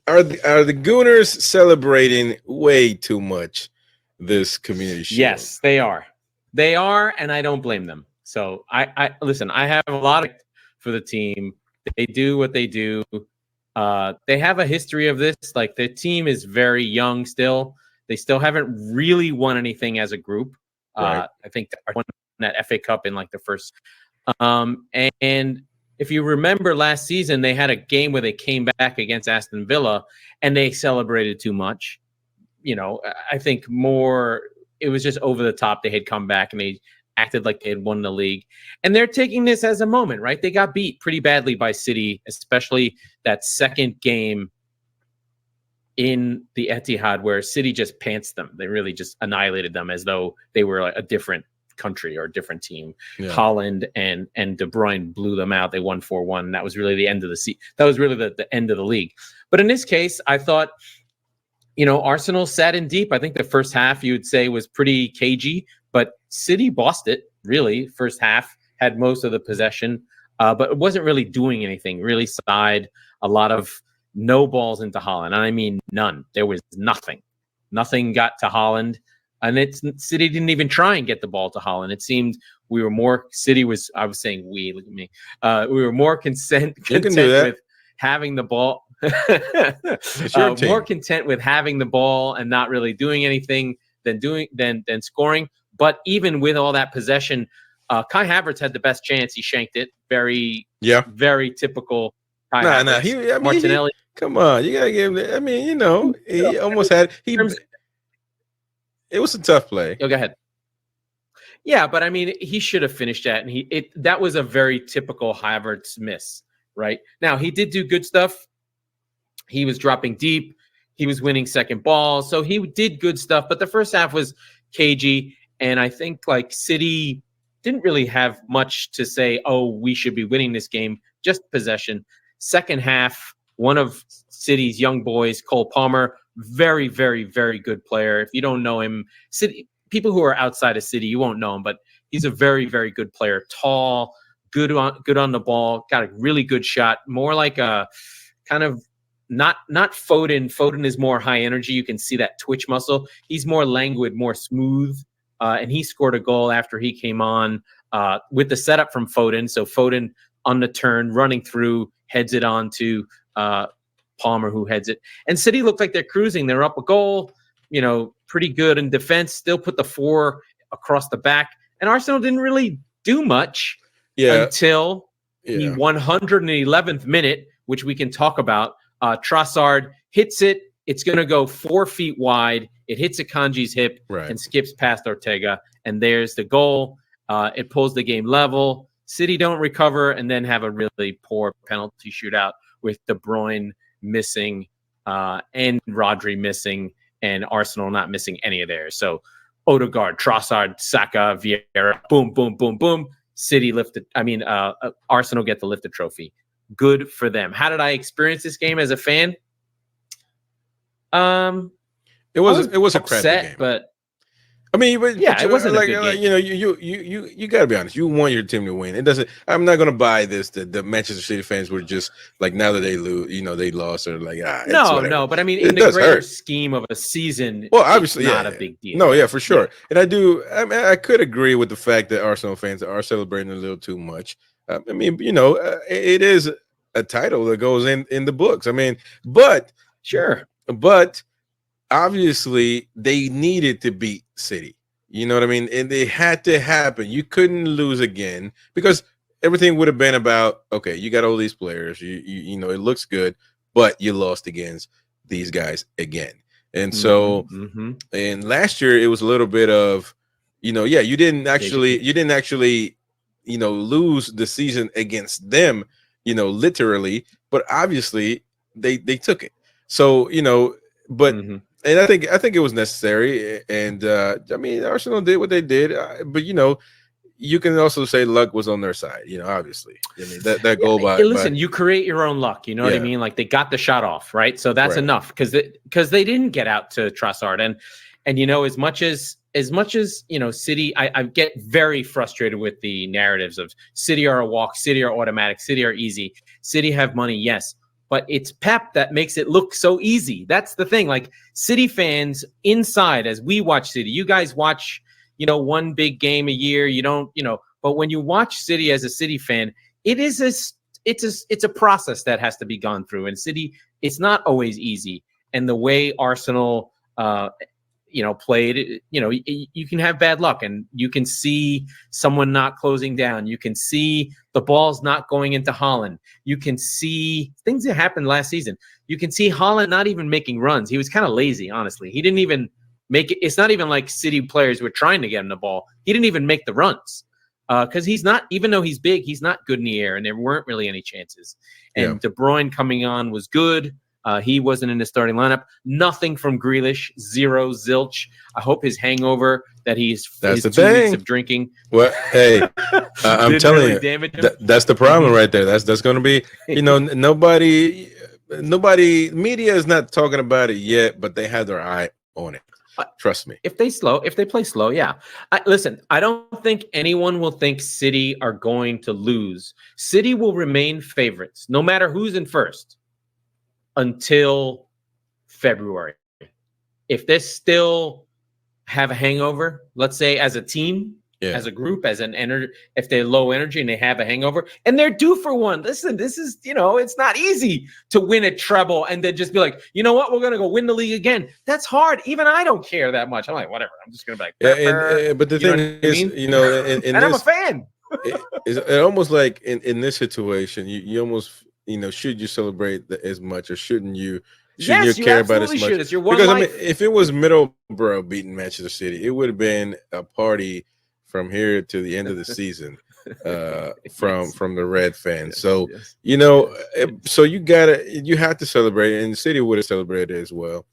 Are the Gooners celebrating way too much this community shield? Yes, they are. They are, and I don't blame them. So I listen. I have a lot of for the team. They do what they do. They have a history of this. Like the team is very young still. They still haven't really won anything as a group. Right. I think they won that FA Cup in like the first. And if you remember last season, they had a game where they came back against Aston Villa and they celebrated too much. You know, I think more it was just over the top. They had come back and they acted like they had won the league. And they're taking this as a moment, right? They got beat pretty badly by City, especially that second game in the Etihad where City just pantsed them. They really just annihilated them as though they were like a different country or a different team. Yeah. Haaland and De Bruyne blew them out. They won 4-1. That was really the end of that was really the end of the league. But in this case, I thought, you know, Arsenal sat in deep. I think the first half you would say was pretty cagey, but City bossed it, really. First half had most of the possession, but it wasn't really doing anything, really side a lot of no balls into Haaland. And I mean, none. There was nothing. Nothing got to Haaland. And City didn't even try and get the ball to Haaland. It seemed we were more, City was, I was saying we, look at me. We were more content with having the ball. More content with having the ball and not really doing anything than scoring. But even with all that possession, Kai Havertz had the best chance. He shanked it. Very typical. Kai Havertz. Martinelli. Come on, you gotta give him. I mean, you know, he almost had. It was a tough play. Oh, go ahead. Yeah, but I mean, he should have finished that, and that was a very typical Havertz miss. Right now, he did do good stuff. He was dropping deep. He was winning second balls. So he did good stuff. But the first half was cagey. And I think like City didn't really have much to say, oh, we should be winning this game. Just possession. Second half, one of City's young boys, Cole Palmer, very, very, very good player. If you don't know him, people who are outside of City, you won't know him. But he's a very, very good player. Tall, good on the ball. Got a really good shot. More like a kind of not Foden. Foden is more high energy. You can see that twitch muscle. He's more languid, more smooth. And he scored a goal after he came on with the setup from Foden. So Foden on the turn, running through, heads it on to Palmer, who heads it. And City looked like they're cruising. They're up a goal, you know, pretty good in defense. Still put the 4 across the back. And Arsenal didn't really do much until the 111th minute, which we can talk about. Trossard hits it. It's going to go 4 feet wide. It hits Akanji's hip and skips past Ortega. And there's the goal. It pulls the game level. City don't recover and then have a really poor penalty shootout with De Bruyne missing and Rodri missing and Arsenal not missing any of theirs. So Odegaard, Trossard, Saka, Vieira, boom, boom, boom, boom. City Arsenal get to lift the trophy. Good for them. How did I experience this game as a fan? It was a crappy game, but I mean, it wasn't like, a good game. You know, you got to be honest. You want your team to win. It doesn't. I'm not going to buy this. The Manchester City fans were just like, now that they lose, you know, they lost, or like no. But I mean, in the greater scheme of a season, well, obviously, it's not a big deal. No, for sure. Yeah. And I do. I mean, I could agree with the fact that Arsenal fans are celebrating a little too much. I mean, you know, it is a title that goes in the books. I mean, but obviously they needed to beat City. You know what I mean? And it had to happen. You couldn't lose again, because everything would have been about, okay, you got all these players, you know, it looks good, but you lost against these guys again. And so and last year it was a little bit of, you know, you didn't actually, you know, lose the season against them, you know, literally, but obviously they took it. So, you know, but and I think it was necessary. And I mean, Arsenal did what they did, but you know, you can also say luck was on their side. You know, obviously, I mean that goal by. Listen, you create your own luck. You know what I mean? Like they got the shot off, right? So that's enough, because they didn't get out to Trossard, and you know, as much as you know, City, I get very frustrated with the narratives of City are a walk, City are automatic, City are easy, City have money, yes. but it's Pep that makes it look so easy. That's the thing. Like City fans inside, as we watch City, you guys watch, one big game a year. You don't, but when you watch City as a City fan, it's a process that has to be gone through. And City, it's not always easy. And the way Arsenal, played, you can have bad luck, and you can see someone not closing down. You can see the ball's not going into Haaland. You can see things that happened last season. You can see Haaland not even making runs. He was kind of lazy, honestly. He didn't even make it. It's not even like City players were trying to get him the ball. He didn't even make the runs because he's not, even though he's big, he's not good in the air, and there weren't really any chances. And De Bruyne coming on was good. He wasn't in the starting lineup. Nothing from Grealish. Zero, zilch. I hope his hangover that his 2 weeks of drinking. Well, hey, I'm telling you, that's the problem right there. That's going to be, nobody, media is not talking about it yet, but they have their eye on it. Trust me. If they play slow, yeah. Listen, I don't think anyone will think City are going to lose. City will remain favorites, no matter who's in first, until February. If they still have a hangover, let's say as a team, as a group, as an energy, if they're low energy and they have a hangover and they're due for one. Listen, this is, it's not easy to win a treble and then just be like, you know what, we're going to go win the league again. That's hard. Even I don't care that much. I'm like, whatever. I'm just going to be like, but the thing is, and I'm a fan. It almost like in this situation, you almost, should you celebrate as much or shouldn't you? Shouldn't you care about as much? It's your one because life. If it was Middlesbrough beating Manchester City, it would have been a party from here to the end of the season from the Red fans. So so you have to celebrate, and the City would have celebrated as well.